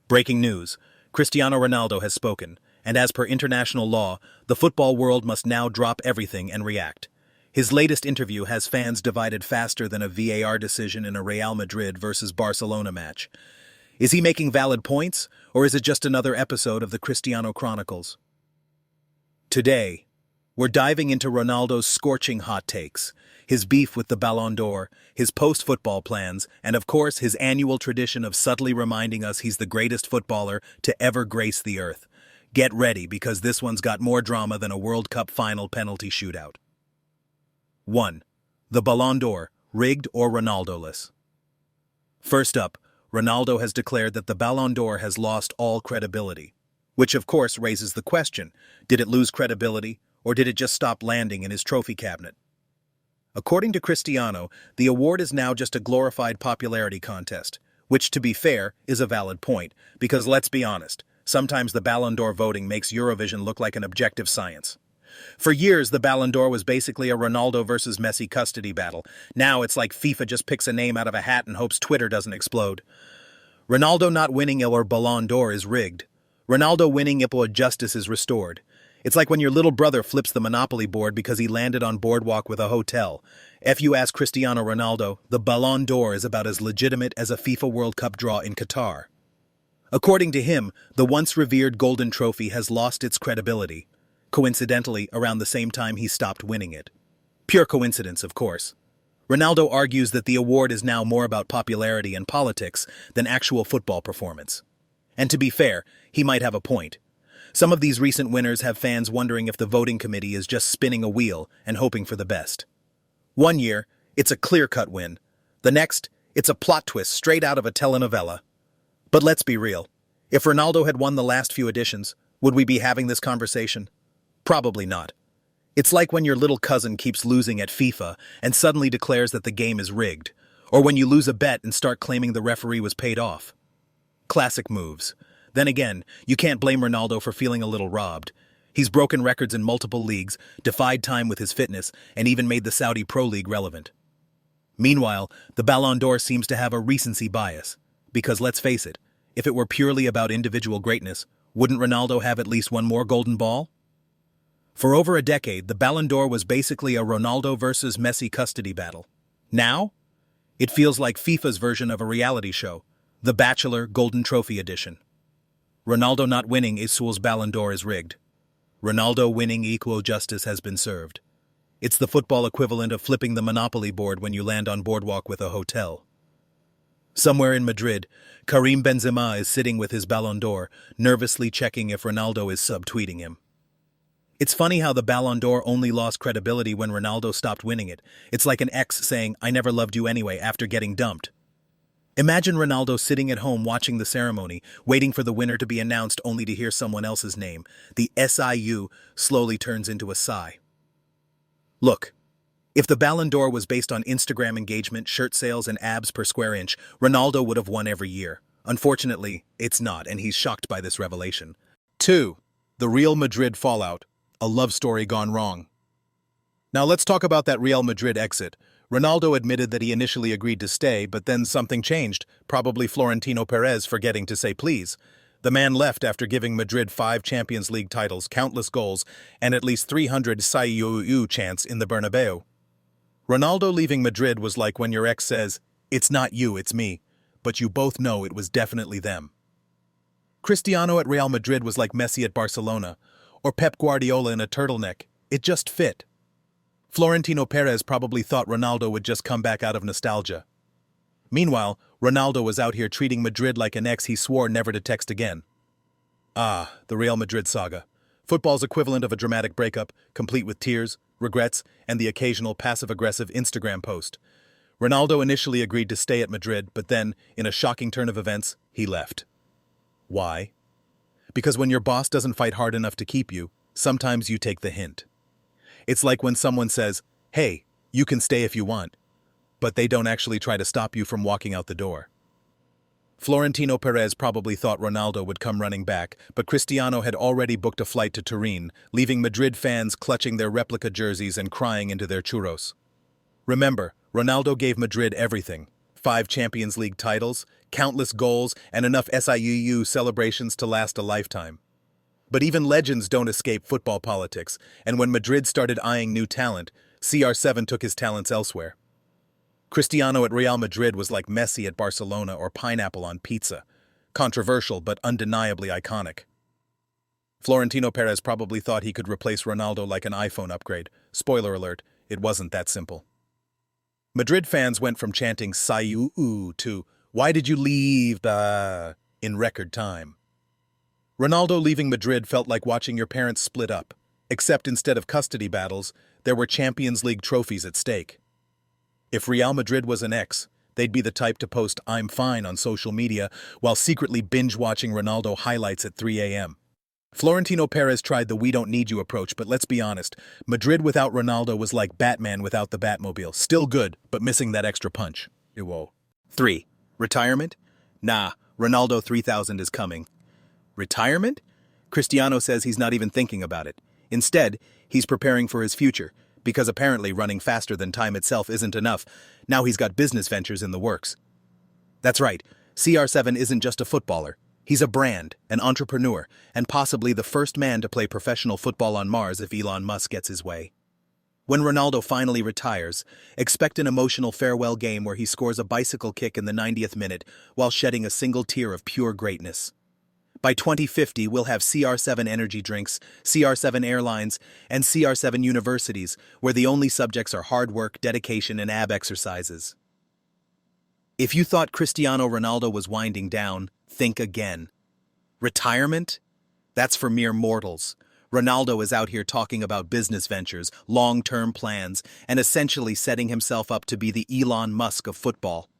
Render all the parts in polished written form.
Breaking news. Cristiano Ronaldo has spoken, and as per international law, the football world must now drop everything and react. His latest interview has fans divided faster than a VAR decision in a Real Madrid versus Barcelona match. Is he making valid points, or is it just another episode of the Cristiano Chronicles? Today, we're diving into Ronaldo's scorching hot takes, his beef with the Ballon d'Or, his post-football plans, and of course his annual tradition of subtly reminding us he's the greatest footballer to ever grace the earth. Get ready, because this one's got more drama than a World Cup final penalty shootout. 1. The Ballon d'Or, rigged or Ronaldo-less? First up, Ronaldo has declared that the Ballon d'Or has lost all credibility, which of course raises the question, did it lose credibility, or did it just stop landing in his trophy cabinet? According to Cristiano, the award is now just a glorified popularity contest, which, to be fair, is a valid point, because let's be honest, sometimes the Ballon d'Or voting makes Eurovision look like an objective science. For years, the Ballon d'Or was basically a Ronaldo versus Messi custody battle. Now it's like FIFA just picks a name out of a hat and hopes Twitter doesn't explode. Ronaldo not winning il or Ballon d'Or is rigged. Ronaldo winning il or justice is restored. It's like when your little brother flips the Monopoly board because he landed on boardwalk with a hotel. If you ask Cristiano Ronaldo, the Ballon d'Or is about as legitimate as a FIFA World Cup draw in Qatar. According to him, the once revered golden trophy has lost its credibility. Coincidentally, around the same time he stopped winning it. Pure coincidence, of course. Ronaldo argues that the award is now more about popularity and politics than actual football performance. And to be fair, he might have a point. Some of these recent winners have fans wondering if the voting committee is just spinning a wheel and hoping for the best. One year, it's a clear-cut win. The next, it's a plot twist straight out of a telenovela. But let's be real. If Ronaldo had won the last few editions, would we be having this conversation? Probably not. It's like when your little cousin keeps losing at FIFA and suddenly declares that the game is rigged, or when you lose a bet and start claiming the referee was paid off. Classic moves. Then again, you can't blame Ronaldo for feeling a little robbed. He's broken records in multiple leagues, defied time with his fitness, and even made the Saudi Pro League relevant. Meanwhile, the Ballon d'Or seems to have a recency bias. Because let's face it, if it were purely about individual greatness, wouldn't Ronaldo have at least one more golden ball? For over a decade, the Ballon d'Or was basically a Ronaldo versus Messi custody battle. Now, it feels like FIFA's version of a reality show, The Bachelor Golden Trophy Edition. Ronaldo not winning Isul's Ballon d'Or is rigged. Ronaldo winning equal justice has been served. It's the football equivalent of flipping the Monopoly board when you land on boardwalk with a hotel. Somewhere in Madrid, Karim Benzema is sitting with his Ballon d'Or, nervously checking if Ronaldo is subtweeting him. It's funny how the Ballon d'Or only lost credibility when Ronaldo stopped winning it. It's like an ex saying, "I never loved you anyway," after getting dumped. Imagine Ronaldo sitting at home watching the ceremony, waiting for the winner to be announced only to hear someone else's name. The SIU slowly turns into a sigh. Look, if the Ballon d'Or was based on Instagram engagement, shirt sales, and abs per square inch, Ronaldo would have won every year. Unfortunately, it's not, and he's shocked by this revelation. 2. The Real Madrid fallout. A love story gone wrong. Now let's talk about that Real Madrid exit. Ronaldo admitted that he initially agreed to stay, but then something changed, probably Florentino Perez forgetting to say please. The man left after giving Madrid 5 Champions League titles, countless goals, and at least 300 SIU chants in the Bernabeu. Ronaldo leaving Madrid was like when your ex says, "It's not you, it's me," but you both know it was definitely them. Cristiano at Real Madrid was like Messi at Barcelona, or Pep Guardiola in a turtleneck. It just fit. Florentino Perez probably thought Ronaldo would just come back out of nostalgia. Meanwhile, Ronaldo was out here treating Madrid like an ex he swore never to text again. Ah, the Real Madrid saga. Football's equivalent of a dramatic breakup, complete with tears, regrets, and the occasional passive-aggressive Instagram post. Ronaldo initially agreed to stay at Madrid, but then, in a shocking turn of events, he left. Why? Because when your boss doesn't fight hard enough to keep you, sometimes you take the hint. It's like when someone says, "Hey, you can stay if you want," but they don't actually try to stop you from walking out the door. Florentino Perez probably thought Ronaldo would come running back, but Cristiano had already booked a flight to Turin, leaving Madrid fans clutching their replica jerseys and crying into their churros. Remember, Ronaldo gave Madrid everything: 5 Champions League titles, countless goals, and enough SIUU celebrations to last a lifetime. But even legends don't escape football politics, and when Madrid started eyeing new talent, CR7 took his talents elsewhere. Cristiano at Real Madrid was like Messi at Barcelona or pineapple on pizza. Controversial but undeniably iconic. Florentino Perez probably thought he could replace Ronaldo like an iPhone upgrade. Spoiler alert, it wasn't that simple. Madrid fans went from chanting "Sayuu" to "Why did you leave?" in record time. Ronaldo leaving Madrid felt like watching your parents split up, except instead of custody battles, there were Champions League trophies at stake. If Real Madrid was an ex, they'd be the type to post "I'm fine" on social media while secretly binge-watching Ronaldo highlights at 3 a.m. Florentino Perez tried the "we don't need you" approach, but let's be honest, Madrid without Ronaldo was like Batman without the Batmobile. Still good, but missing that extra punch. Whoa. 3. Retirement? Nah, Ronaldo 3000 is coming. Retirement? Cristiano says he's not even thinking about it. Instead, he's preparing for his future, because apparently running faster than time itself isn't enough. Now he's got business ventures in the works. That's right, CR7 isn't just a footballer. He's a brand, an entrepreneur, and possibly the first man to play professional football on Mars if Elon Musk gets his way. When Ronaldo finally retires, expect an emotional farewell game where he scores a bicycle kick in the 90th minute while shedding a single tear of pure greatness. By 2050, we'll have CR7 energy drinks, CR7 airlines, and CR7 universities, where the only subjects are hard work, dedication, and ab exercises. If you thought Cristiano Ronaldo was winding down, think again. Retirement? That's for mere mortals. Ronaldo is out here talking about business ventures, long-term plans, and essentially setting himself up to be the Elon Musk of football.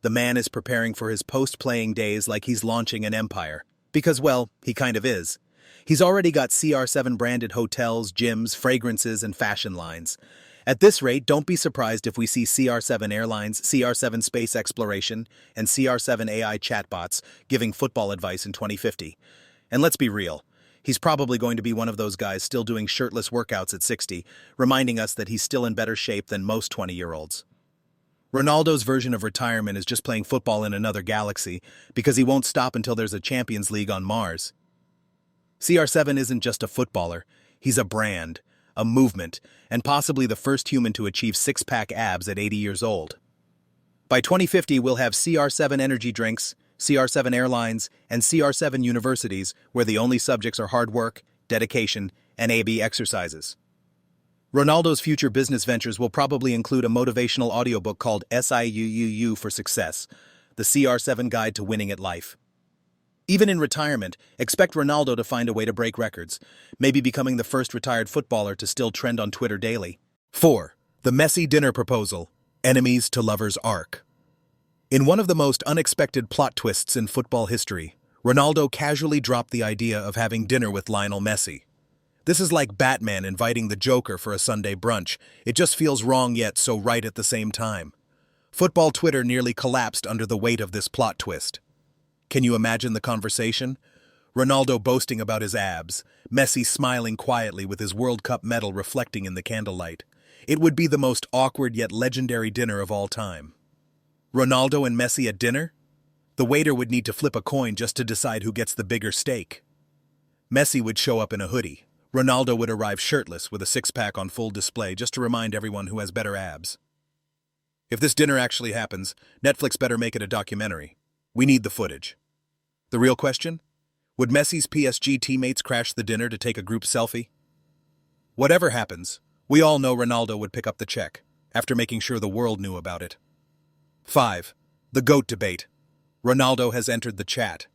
The man is preparing for his post-playing days like he's launching an empire. Because, well, he kind of is. He's already got CR7-branded hotels, gyms, fragrances, and fashion lines. At this rate, don't be surprised if we see CR7 Airlines, CR7 Space Exploration, and CR7 AI chatbots giving football advice in 2050. And let's be real, he's probably going to be one of those guys still doing shirtless workouts at 60, reminding us that he's still in better shape than most 20-year-olds. Ronaldo's version of retirement is just playing football in another galaxy, because he won't stop until there's a Champions League on Mars. CR7 isn't just a footballer, he's a brand, a movement, and possibly the first human to achieve six-pack abs at 80 years old. By 2050, we'll have CR7 energy drinks, CR7 airlines, and CR7 universities, where the only subjects are hard work, dedication, and AB exercises. Ronaldo's future business ventures will probably include a motivational audiobook called SIUUU for Success, the CR7 Guide to Winning at Life. Even in retirement, expect Ronaldo to find a way to break records, maybe becoming the first retired footballer to still trend on Twitter daily. 4. The Messi dinner proposal, enemies to lovers arc. In one of the most unexpected plot twists in football history, Ronaldo casually dropped the idea of having dinner with Lionel Messi. This is like Batman inviting the Joker for a Sunday brunch. It just feels wrong yet so right at the same time. Football Twitter nearly collapsed under the weight of this plot twist. Can you imagine the conversation? Ronaldo boasting about his abs, Messi smiling quietly with his World Cup medal reflecting in the candlelight. It would be the most awkward yet legendary dinner of all time. Ronaldo and Messi at dinner? The waiter would need to flip a coin just to decide who gets the bigger steak. Messi would show up in a hoodie. Ronaldo would arrive shirtless with a six-pack on full display just to remind everyone who has better abs. If this dinner actually happens, Netflix better make it a documentary. We need the footage. The real question? Would Messi's PSG teammates crash the dinner to take a group selfie? Whatever happens, we all know Ronaldo would pick up the check, after making sure the world knew about it. 5. The GOAT debate. Ronaldo has entered the chat.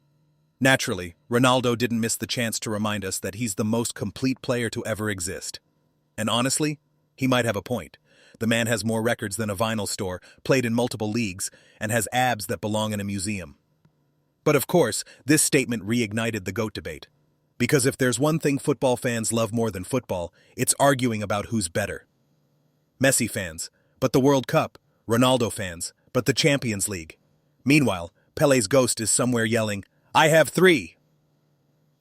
Naturally, Ronaldo didn't miss the chance to remind us that he's the most complete player to ever exist. And honestly, he might have a point. The man has more records than a vinyl store, played in multiple leagues, and has abs that belong in a museum. But of course, this statement reignited the GOAT debate. Because if there's one thing football fans love more than football, it's arguing about who's better. Messi fans, but the World Cup. Ronaldo fans, but the Champions League. Meanwhile, Pele's ghost is somewhere yelling, "I have 3!"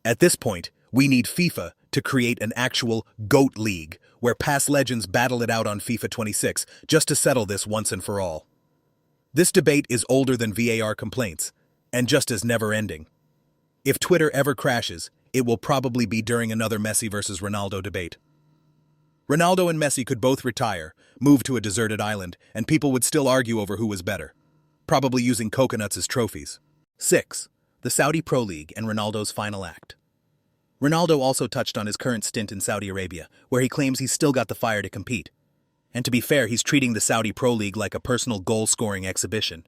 At this point, we need FIFA to create an actual GOAT League, where past legends battle it out on FIFA 26, just to settle this once and for all. This debate is older than VAR complaints. and just as never-ending. If Twitter ever crashes, it will probably be during another Messi versus Ronaldo debate. Ronaldo and Messi could both retire, move to a deserted island, and people would still argue over who was better, probably using coconuts as trophies. 6. The Saudi Pro League and Ronaldo's final act. Ronaldo also touched on his current stint in Saudi Arabia, where he claims he's still got the fire to compete. And to be fair, he's treating the Saudi Pro League like a personal goal-scoring exhibition.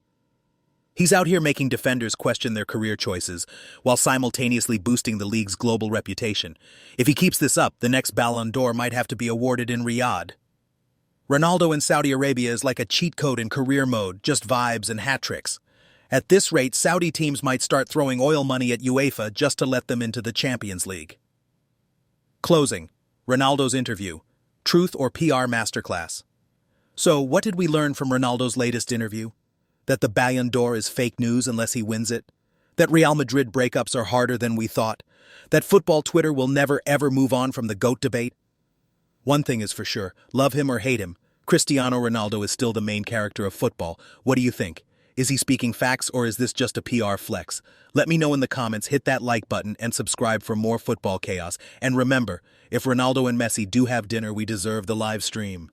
He's out here making defenders question their career choices, while simultaneously boosting the league's global reputation. If he keeps this up, the next Ballon d'Or might have to be awarded in Riyadh. Ronaldo in Saudi Arabia is like a cheat code in career mode, just vibes and hat tricks. At this rate, Saudi teams might start throwing oil money at UEFA just to let them into the Champions League. Closing. Ronaldo's interview. Truth or PR masterclass. So, what did we learn from Ronaldo's latest interview? That the Ballon d'Or is fake news unless he wins it? That Real Madrid breakups are harder than we thought? That football Twitter will never ever move on from the GOAT debate? One thing is for sure, love him or hate him, Cristiano Ronaldo is still the main character of football. What do you think? Is he speaking facts or is this just a PR flex? Let me know in the comments, hit that like button, and subscribe for more football chaos. And remember, if Ronaldo and Messi do have dinner, we deserve the live stream.